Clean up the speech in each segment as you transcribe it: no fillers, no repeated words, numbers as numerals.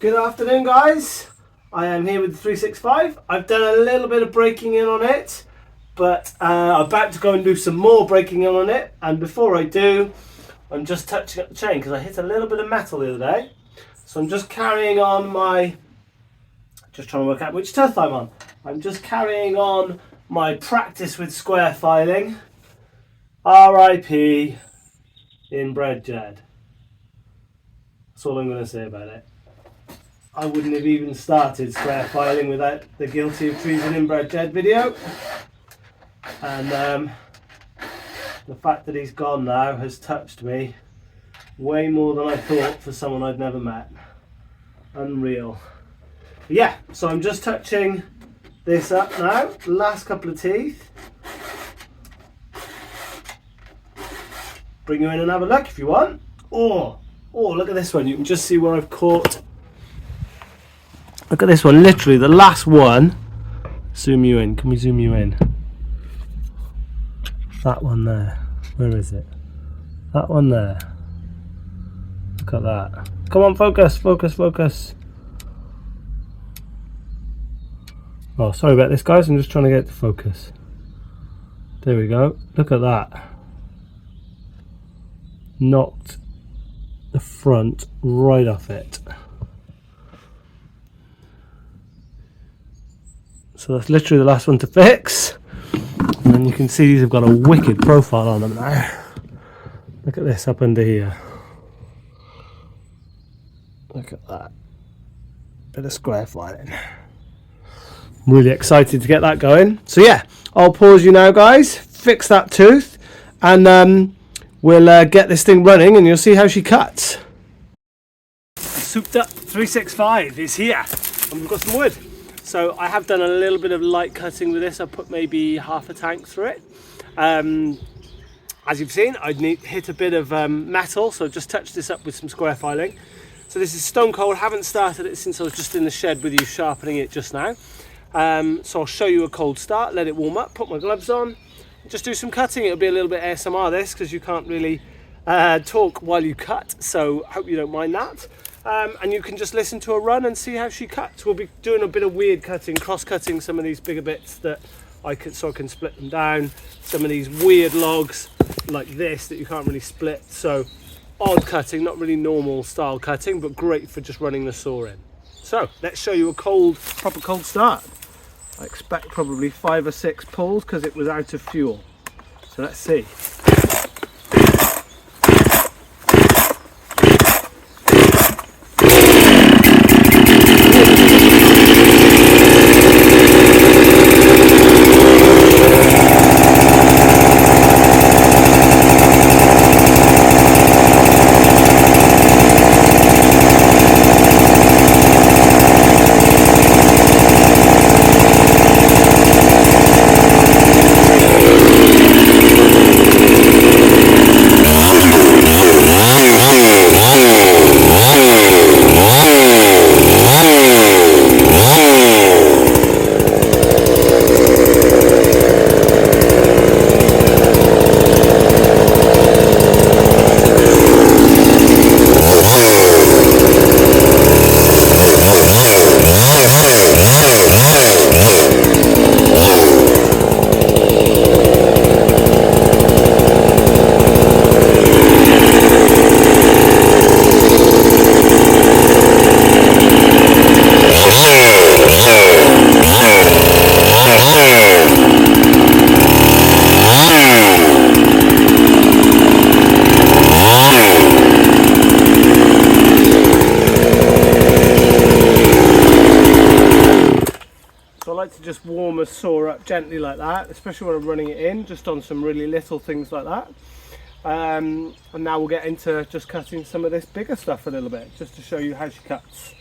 Good afternoon, guys. I am here with the 365. I've done a little bit of breaking in on it, but I'm about to go and do some more breaking in on it. And before I do, I'm just touching up the chain because I hit a little bit of metal the other day. So I'm just carrying on my, just trying to work out which tooth I'm on. I'm just carrying on my practice with square filing. R.I.P. inbred Jed. That's all I'm going to say about it. I wouldn't have even started square filing without the Guilty of Treason inbred Jed video. And the fact that he's gone now has touched me way more than I thought for someone I'd never met. Unreal. But yeah, so I'm just touching this up now. Last couple of teeth. Bring you in and have a look if you want. Oh, look at this one. You can just see where I've caught. Look at this one, literally the last one. Zoom you in. Can we zoom you in? That one there. Where is it? That one there. Look at that. Come on, focus, focus, focus. Oh, sorry about this, guys. I'm just trying to get it to focus. There we go. Look at that. Knocked the front right off it. So that's literally the last one to fix. And then you can see these have got a wicked profile on them now. Look at this up under here. Look at that. Bit of square filing. Really excited to get that going. So yeah, I'll pause you now, guys. Fix that tooth. And we'll get this thing running and you'll see how she cuts. Souped up 365 is here. And we've got some wood. So I have done a little bit of light cutting with this. I put maybe half a tank through it. As you've seen, I'd hit a bit of metal, so just touched this up with some square filing. So this is stone cold. Haven't started it since I was just in the shed with you sharpening it just now. So I'll show you a cold start, let it warm up, put my gloves on, just do some cutting. It'll be a little bit ASMR this because you can't really talk while you cut, so hope you don't mind that. And you can just listen to her run and see how she cuts. We'll be doing a bit of weird cutting, cross-cutting some of these bigger bits that I can split them down. Some of these weird logs like this that you can't really split. So odd cutting, not really normal style cutting, but great for just running the saw in. So let's show you a proper cold start. I expect probably 5 or 6 pulls because it was out of fuel. So let's see. So I like to just warm a saw up gently like that, especially when I'm running it in, just on some really little things like that. And now we'll get into just cutting some of this bigger stuff a little bit, just to show you how she cuts.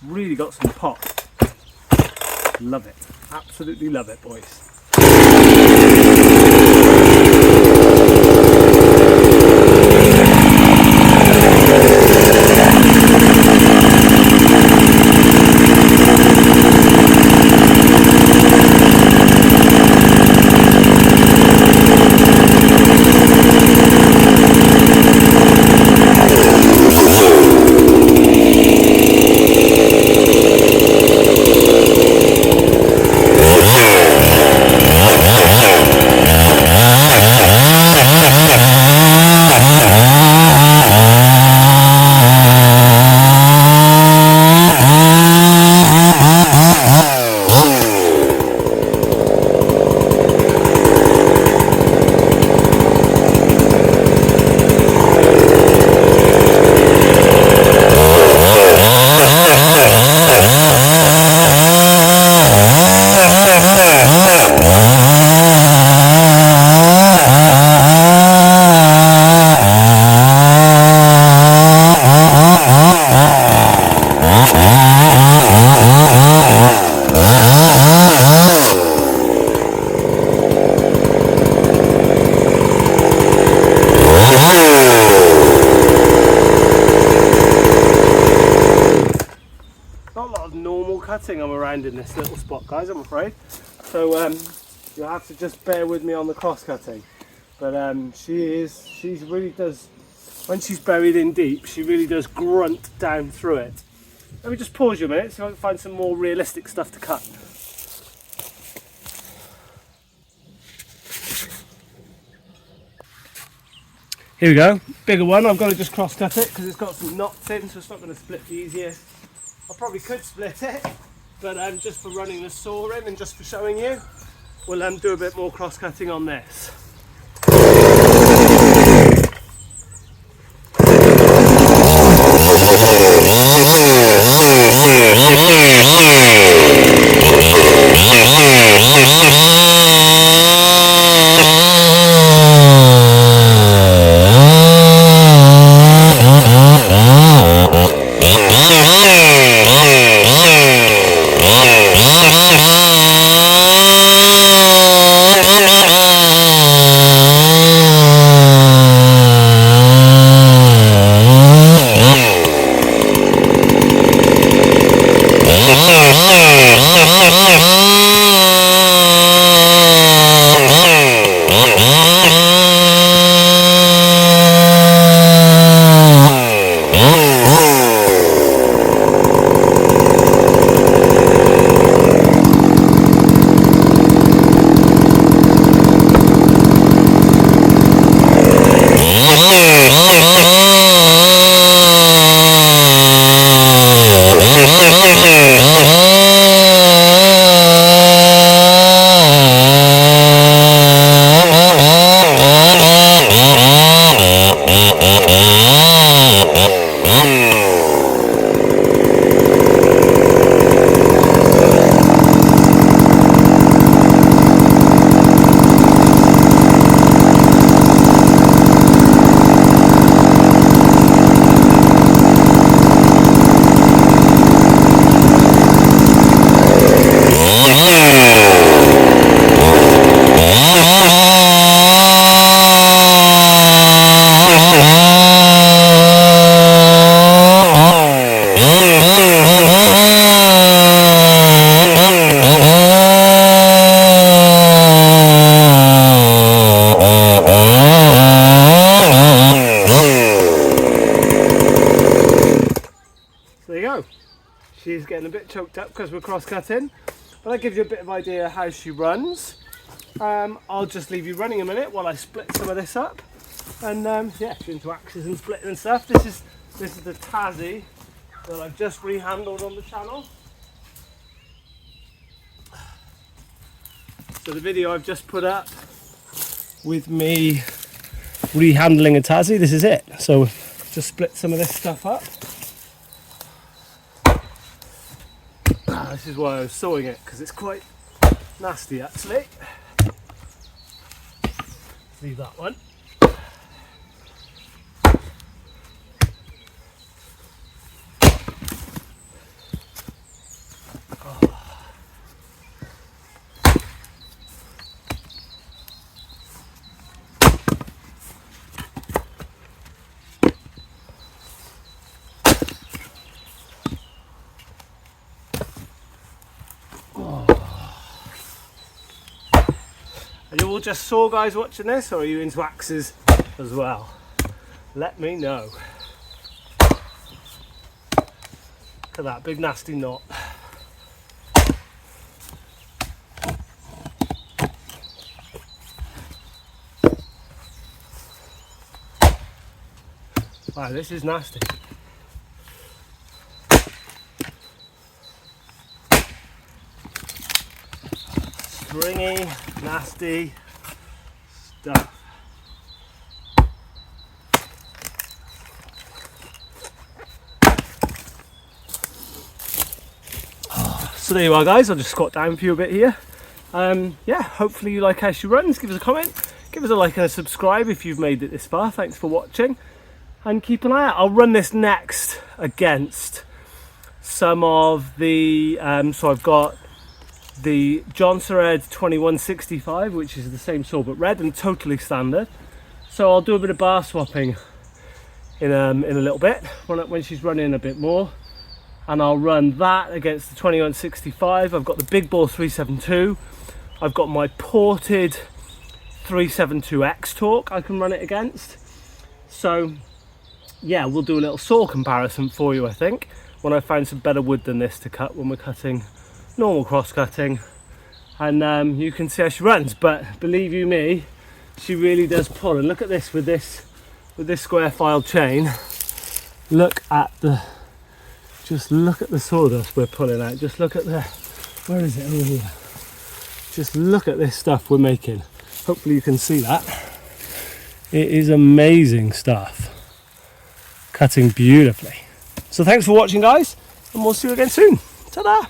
Really got some pop. Love it. Absolutely love it, boys. cutting I'm around in this little spot, guys, I'm afraid. So you'll have to just bear with me on the cross cutting. But she really does, when she's buried in deep, she really does grunt down through it. Let me just pause you a minute so I can find some more realistic stuff to cut. Here we go, bigger one. I've got to just cross cut it because it's got some knots in, so it's not going to split the easiest. I probably could split it, but just for running the saw in and just for showing you, we'll do a bit more cross cutting on this. She's getting a bit choked up because we're cross cutting, but that gives you a bit of idea how she runs. I'll just leave you running a minute while I split some of this up, and yeah, if you're into axes and splitting and stuff, this is the Tassie that I've just rehandled on the channel. So the video I've just put up with me rehandling a Tassie, this is it. So just split some of this stuff up. This is why I was sawing it, because it's quite nasty actually. Leave that one. Are you all just saw guys watching this, or are you into axes as well? Let me know. Look at that big nasty knot. Wow, this is nasty. Stringy, nasty stuff. So there you are guys, I'll just squat down for you a bit here. Yeah, hopefully you like how she runs. Give us a comment, give us a like and a subscribe if you've made it this far. Thanks for watching, and keep an eye out. I'll run this next against some of the, so I've got the Johnson Red 2165, which is the same saw but red and totally standard. So I'll do a bit of bar swapping in a little bit when she's running a bit more. and I'll run that against the 2165. I've got the big bore 372. I've got my ported 372X torque I can run it against. So yeah, we'll do a little saw comparison for you, I think, when I find some better wood than this to cut when we're cutting normal cross cutting, and you can see how she runs. But believe you me, she really does pull. And look at this with this square file chain. Look at the sawdust we're pulling out. Just look at where is it? Over here. Just look at this stuff we're making. Hopefully you can see that. It is amazing stuff. Cutting beautifully. So thanks for watching, guys, and we'll see you again soon. Ta-da!